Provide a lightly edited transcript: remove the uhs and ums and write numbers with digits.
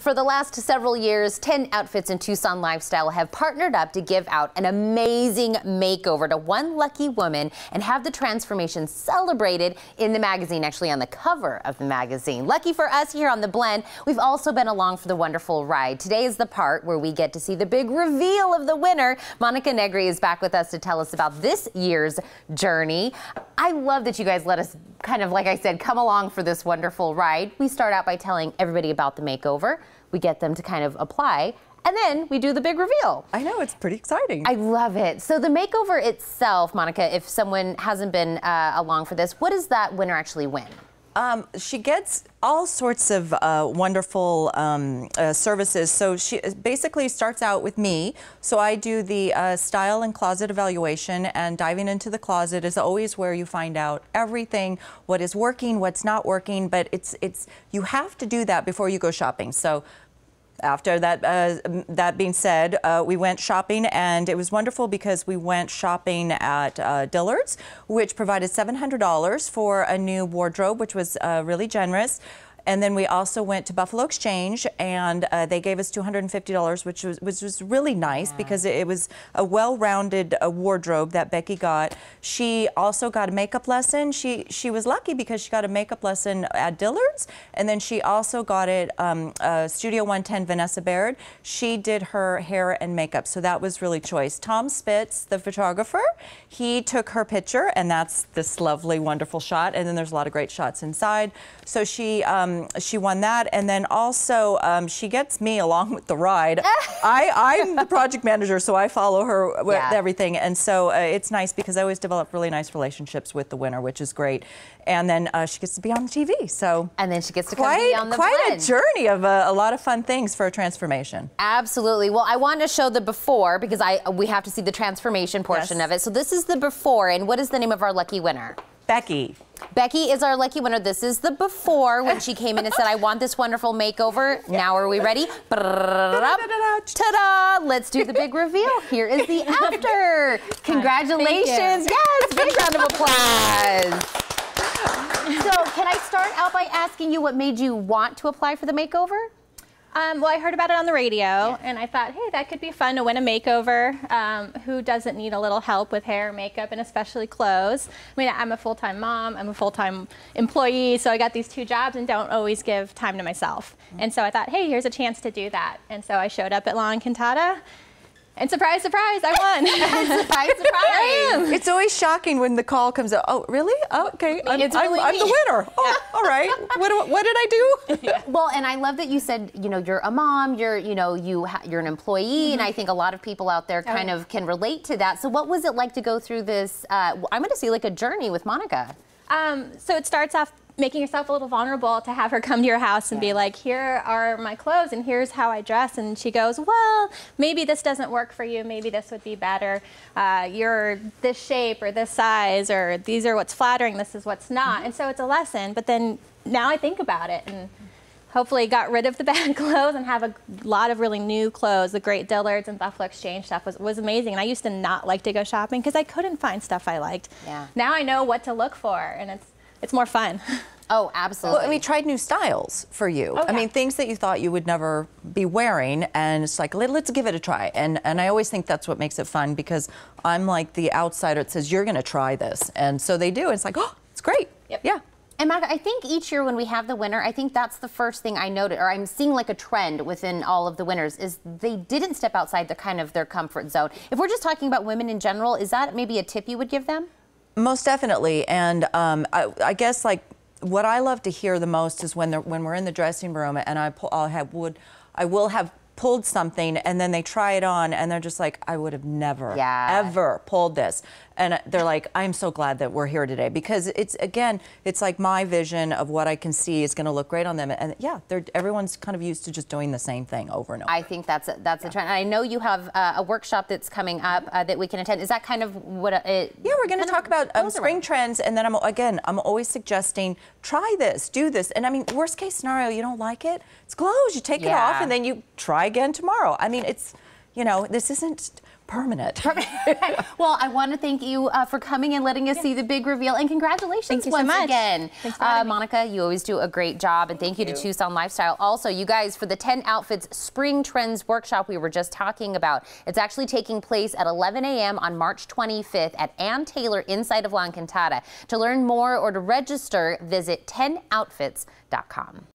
For the last several years, 10 outfits in Tucson Lifestyle have partnered up to give out an amazing makeover to one lucky woman and have the transformation celebrated in the magazine, actually on the cover of the magazine. Lucky for us here on The Blend, we've also been along for the wonderful ride. Today is the part where we get to see the big reveal of the winner. Monica Negri is back with us to tell us about this year's journey. I love that you guys let us kind of, like I said, come along for this wonderful ride. We start out by telling everybody about the makeover. We get them to kind of apply, and then we do the big reveal. I know, it's pretty exciting. I love it. So the makeover itself, Monica, if someone hasn't been along for this, what does that winner actually win? She gets all sorts of wonderful services. So she basically starts out with me. So I do the style and closet evaluation, and diving into the closet is always where you find out everything, what is working, what's not working, but you have to do that before you go shopping. So after that, that being said, we went shopping, and it was wonderful because we went shopping at Dillard's, which provided $700 for a new wardrobe, which was really generous. And then we also went to Buffalo Exchange, and they gave us $250, which was really nice because it was a well-rounded wardrobe that Becky got. She also got a makeup lesson. She was lucky because she got a makeup lesson at Dillard's, and then she also got it Studio 110 Vanessa Baird. She did her hair and makeup, so that was really choice. Tom Spitz, the photographer, he took her picture, and that's this lovely, wonderful shot. And then there's a lot of great shots inside. So she won that, and then also she gets me along with the ride. I'm the project manager, so I follow her with everything, and so it's nice because I always develop really nice relationships with the winner, which is great. And then she gets to be on the TV, so and then she gets to come be on the quite Blend. A journey of a lot of fun things for a transformation. Absolutely. Well, I wanted to show the before because we have to see the transformation portion of it. So this is the before, and what is the name of our lucky winner? Becky. Becky is our lucky winner. This is the before when she came in and said, I want this wonderful makeover. Now are we ready? Ta-da! Let's do the big reveal. Here is the after. Congratulations. Yes, big round of applause. So can I start out by asking you what made you want to apply for the makeover? Well, I heard about it on the radio, and I thought, hey, that could be fun to win a makeover. Who doesn't need a little help with hair, makeup, and especially clothes? I mean, I'm a full-time mom, I'm a full-time employee, so I got these two jobs and don't always give time to myself. And so I thought, hey, here's a chance to do that. And so I showed up at La Encantada, and surprise, surprise, I won. Surprise, surprise. It's always shocking when the call comes out. Oh, really? Oh, okay, I'm the winner. Oh, all right. What did I do? Well, and I love that you said, you know, you're a mom, you're an employee, and I think a lot of people out there kind of can relate to that. So what was it like to go through this, I'm going to see like a journey with Monica? So it starts off making yourself a little vulnerable to have her come to your house and be like, here are my clothes and here's how I dress. And she goes, well, maybe this doesn't work for you. Maybe this would be better. You're this shape or this size, or these are what's flattering, this is what's not. And so it's a lesson. But then now I think about it and hopefully got rid of the bad clothes and have a lot of really new clothes. The great Dillard's and Buffalo Exchange stuff was amazing. And I used to not like to go shopping because I couldn't find stuff I liked. Now I know what to look for, and it's more fun. Oh, absolutely. Well, we tried new styles for you. I mean, things that you thought you would never be wearing, and it's like, let's give it a try. And I always think that's what makes it fun, because I'm like the outsider that says, you're going to try this. And so they do. And it's like, oh, it's great. Yeah. And Monica, I think each year when we have the winner, I think that's the first thing I noted, or I'm seeing like a trend within all of the winners, is they didn't step outside their comfort zone. If we're just talking about women in general, is that maybe a tip you would give them? Most definitely. And I guess like what I love to hear the most is when we're in the dressing room and I will have pulled something, and then they try it on and they're just like, I would have never ever pulled this. And they're like, I'm so glad that we're here today, because it's like my vision of what I can see is going to look great on them. And yeah, everyone's kind of used to just doing the same thing over and over. I think that's a trend. And I know you have a workshop that's coming up that we can attend. Is that kind of what it? Yeah, we're going to talk about spring trends, and then I'm always suggesting, try this, do this. And I mean, worst case scenario, you don't like it, it's clothes. You take it off, and then you try again tomorrow. I mean, it's, you know, this isn't permanent. Well, I want to thank you for coming and letting us see the big reveal, and congratulations once again. Monica, you always do a great job, and thank you to Tucson Lifestyle. Also, you guys, for the 10 Outfits Spring Trends Workshop we were just talking about, it's actually taking place at 11 a.m. on March 25th at Ann Taylor inside of La Encantada. To learn more or to register, visit 10outfits.com.